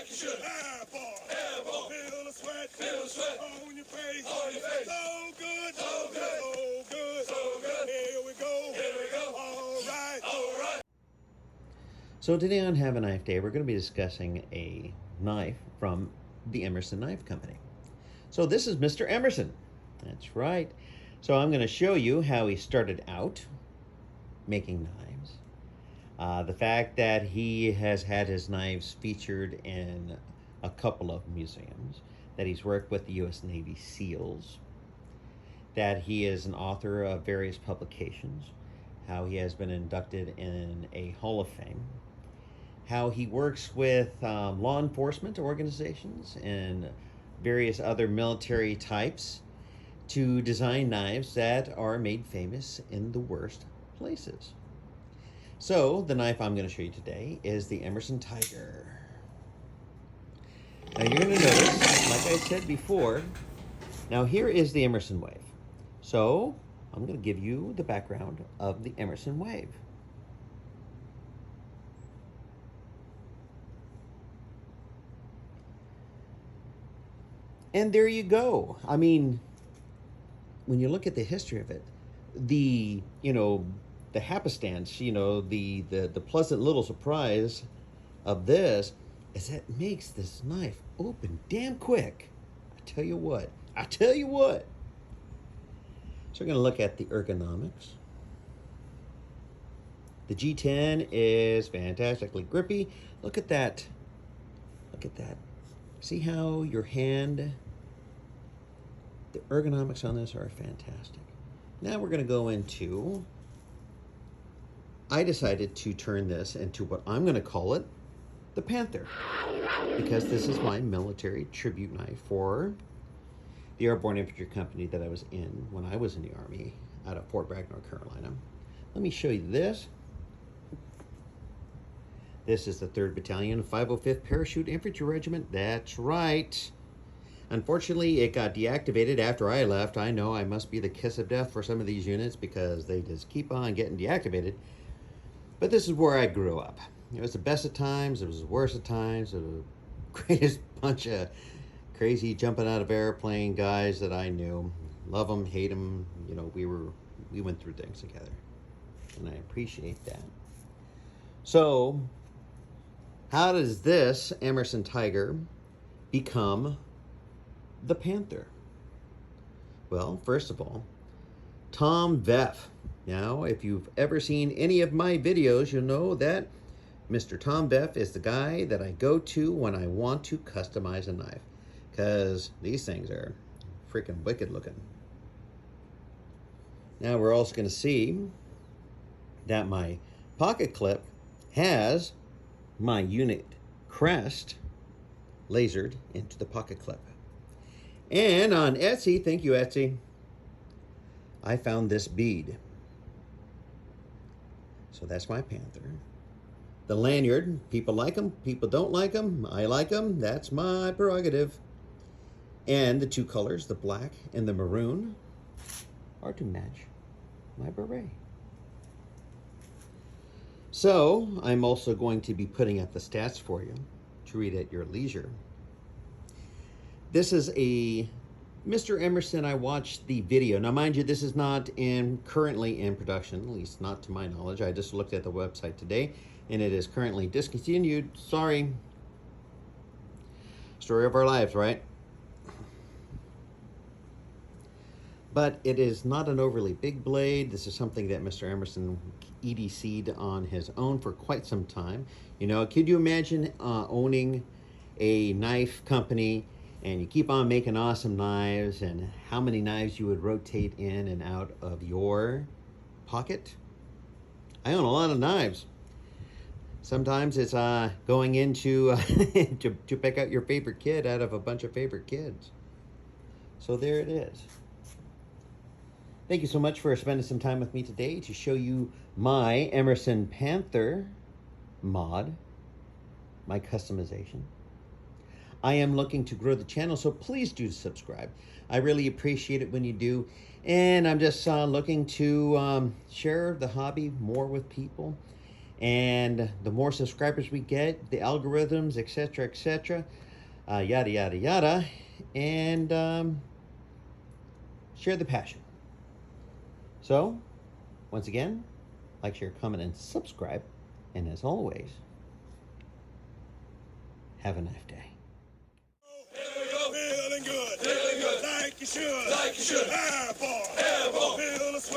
like you should. Have fun. Feel the sweat on your face. So good, so good, so good, so good. Here we go. All right. So today on Have a Knife Day, we're going to be discussing a knife from the Emerson Knife Company. So this is Mr. Emerson. That's right. So I'm going to show you how he started out making knives. The fact that he has had his knives featured in a couple of museums, that he's worked with the U.S. Navy SEALs, that he is an author of various publications, how he has been inducted in a Hall of Fame, how he works with law enforcement organizations and various other military types to design knives that are made famous in the worst places. So the knife I'm going to show you today is the Emerson Tiger. Now you're going to notice, like I said before, now here is the Emerson Wave. So I'm going to give you the background of the Emerson Wave. And there you go. I mean, when you look at the history of it, the happenstance, the pleasant little surprise of this is that it makes this knife open damn quick. I tell you what. So we're going to look at the ergonomics. The G10 is fantastically grippy. Look at that. See how your hand, the ergonomics on this are fantastic. Now we're going to go into, I decided to turn this into what I'm going to call it, the Panther, because this is my military tribute knife for the Airborne Infantry Company that I was in when I was in the Army out of Fort Bragg, North Carolina. Let me show you this. This is the 3rd Battalion, 505th Parachute Infantry Regiment. That's right. Unfortunately, it got deactivated after I left. I know I must be the kiss of death for some of these units because they just keep on getting deactivated. But this is where I grew up. It was the best of times. It was the worst of times. It was the greatest bunch of crazy jumping out of airplane guys that I knew. Love them, hate them. We went through things together. And I appreciate that. So, how does this Emerson Tiger become the Panther? Well, first of all, Tom Veff. Now, if you've ever seen any of my videos, you'll know that Mr. Tom Veff is the guy that I go to when I want to customize a knife, because these things are freaking wicked looking. Now we're also going to see that my pocket clip has my unit crest lasered into the pocket clip. And on Etsy, thank you Etsy, I found this bead. So that's my Panther. The lanyard, people like them, people don't like them. I like them, that's my prerogative. And the two colors, the black and the maroon, are to match my beret. So I'm also going to be putting up the stats for you to read at your leisure. This is a Mr. Emerson. I watched the video. Now, mind you, this is not currently in production, at least not to my knowledge. I just looked at the website today, and it is currently discontinued. Sorry. Story of our lives, right? But it is not an overly big blade. This is something that Mr. Emerson EDC'd on his own for quite some time. Could you imagine owning a knife company and you keep on making awesome knives, and how many knives you would rotate in and out of your pocket? I own a lot of knives. Sometimes it's going into to pick out your favorite kid out of a bunch of favorite kids. So there it is. Thank you so much for spending some time with me today to show you my Emerson Panther mod, my customization. I am looking to grow the channel, so please do subscribe. I really appreciate it when you do. And I'm just looking to share the hobby more with people And the more subscribers we get, the algorithms, etc., yada, yada, yada. And share the passion. So, once again, like, share, comment, and subscribe. And as always, have a nice day. Feeling good, like you should, Air boy, feel the sweat.